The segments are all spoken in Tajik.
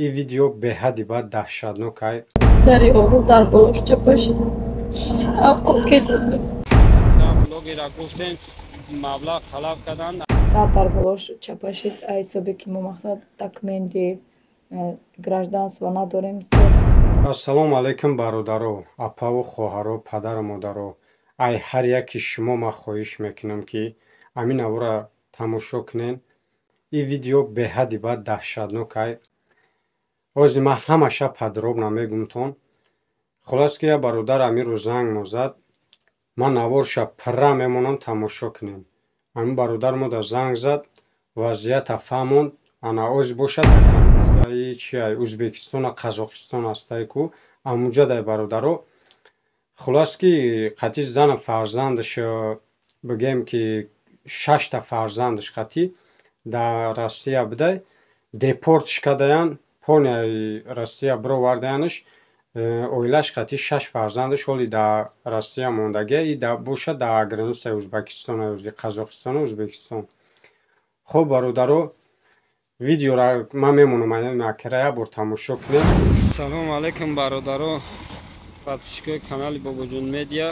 این ویدیو به حدی باید دهشتناکه. در اوغل در بلوش چپش اب کسی بلوگی را گفتیم مبلغ طلب کردن. در بلوش چپشید ایسابی که ما مقصد دکمنتی گражданство نداریم. السلام علیکم برادرو، اپا و خواهرو، پدر و مادرو. ای هر یکی شما ما خواهش میکنم که امین او را تماشا کنین. این ویدیو به حدی باید دهشتناکه. از ما همشه پدروب نمیگم تون. خلاص که برادر امیر رو زنگ مزد. من نوارش پره میمونم تماشا کنیم. امین برادر ما در زنگ زد. وضعیت فهموند. انا از باشد اگر چی ازبکستان و قزاقستان هسته کو امونجا در برادرو. خلاص که قطعی زن فرزندش بگیم که 6 تا فرزندش قطعی در روسیه بوده. دیپورتش کردن پونی روسیه برو وردنش. اویلش قطعی 6 فرزندش ولی در روسیه موندگی. ای در بوشه در گرانس ازبکستان و قزاقستان و ازبکستان. خب برادرو ویدیو را من میمونم مکره بر تماشا کنیم. سلام علیکم برادرو، подписчикои канали Бобоҷон медиа.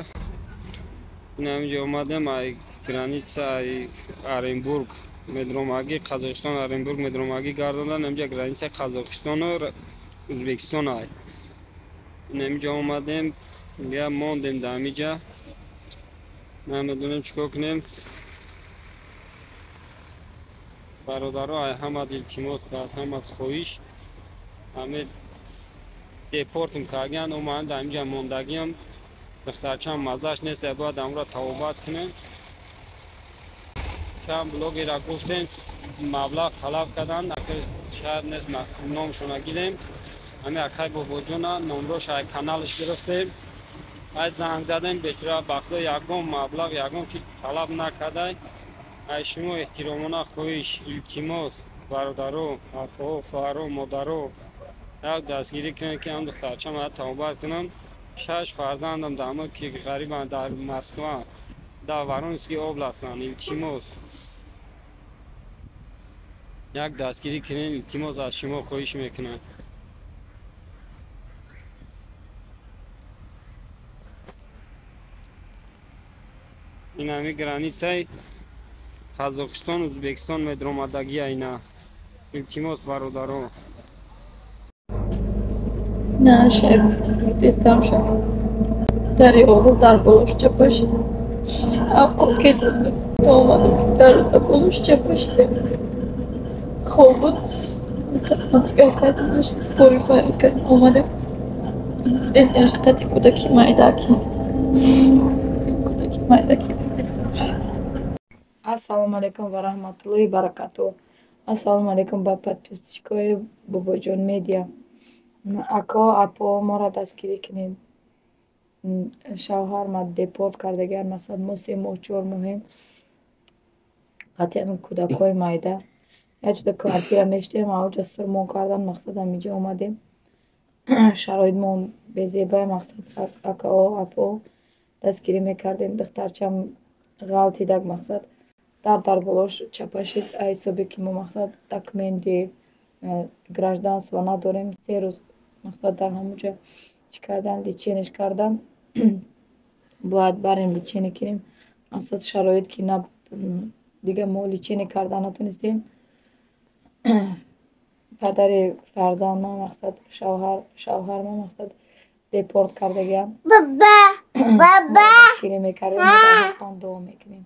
Инамиҷа омадем ай граница ай Оренбург медромагӣ Қазоқистон Оренбург медромагӣ гардондан инамиҷа граница Қазоқистону Ӯзбекистон ай. Инамиҷа омадем я мондем дамиҷа. Намедонем чикор кунем. برادرها همت التماس است، همت خواهش همه دیپورتم کردن و من در اینجا موندگیم. دخترچم مزهش نیست باید امروز توبت کنیم. چند بلوگی را گفتیم مبلغ طلب کردن اگر شاید نیست نامشون نگیریم. همه اکای باباجون نمروش های کانالش گرفتیم. ای زنگ زدیم بیچاره بخدا یکم مبلغ یکم چی طلب نکرده. ای شما احترامانا خواهش التماس برادرو، اپا، خواهرو، مادرو یک دستگیری کنن که هم دخترچم باید توبت کنم. 6 فرزندم دامه که غریبان در مسکو در ورونسکی اوبلاستن. التماس یک دستگیری کنین. التماس از شما خواهش میکنم. این همی گرانیسه قزاقستان ازبکستان مدرومادگی اینا. التماس برادرو. نه شاید پروتستان شد. در اوغل در بلوش چپشید اب کسی تو اومدم که در بلوش چپشید خوب بود. من دیگه کردم داشت سپوری فایل کردم اومدم استیانش قطعی کودکی مایداکی Ассалому алейкум ва рахматуллоҳи баракатуҳ. Ассалому алейкум ба подписчикои Бобоҷон медиа. Ако апо моро дастгирӣ кунед. Шавҳар ма депорт кардагиан мақсад мо 3 моҳ 4 моҳем. қатъиян кӯдакҳои майда якҷода квартира мештем ауҷа сурмон кардан мақсад ҳамиҷа омадем. Шароитмон безебай мақсад акао апо дастгирӣ мекардем. духтарчам ғалтидак мақсад дар болош чапашид ҳисобе ки мо мақсад документи гражданство надорем. 3 рӯз мақсад дар ҳамуҷа чӣ кардан личенеш кардан. бояд барем личене кунем. мақсад шароит ки набуд дига мо личене кардан натонистем. падари фарзандам мақсад шавҳарма мақсад депорт кардагиам. дастгирӣ мекардем. дар ҳақан дуо мекунем.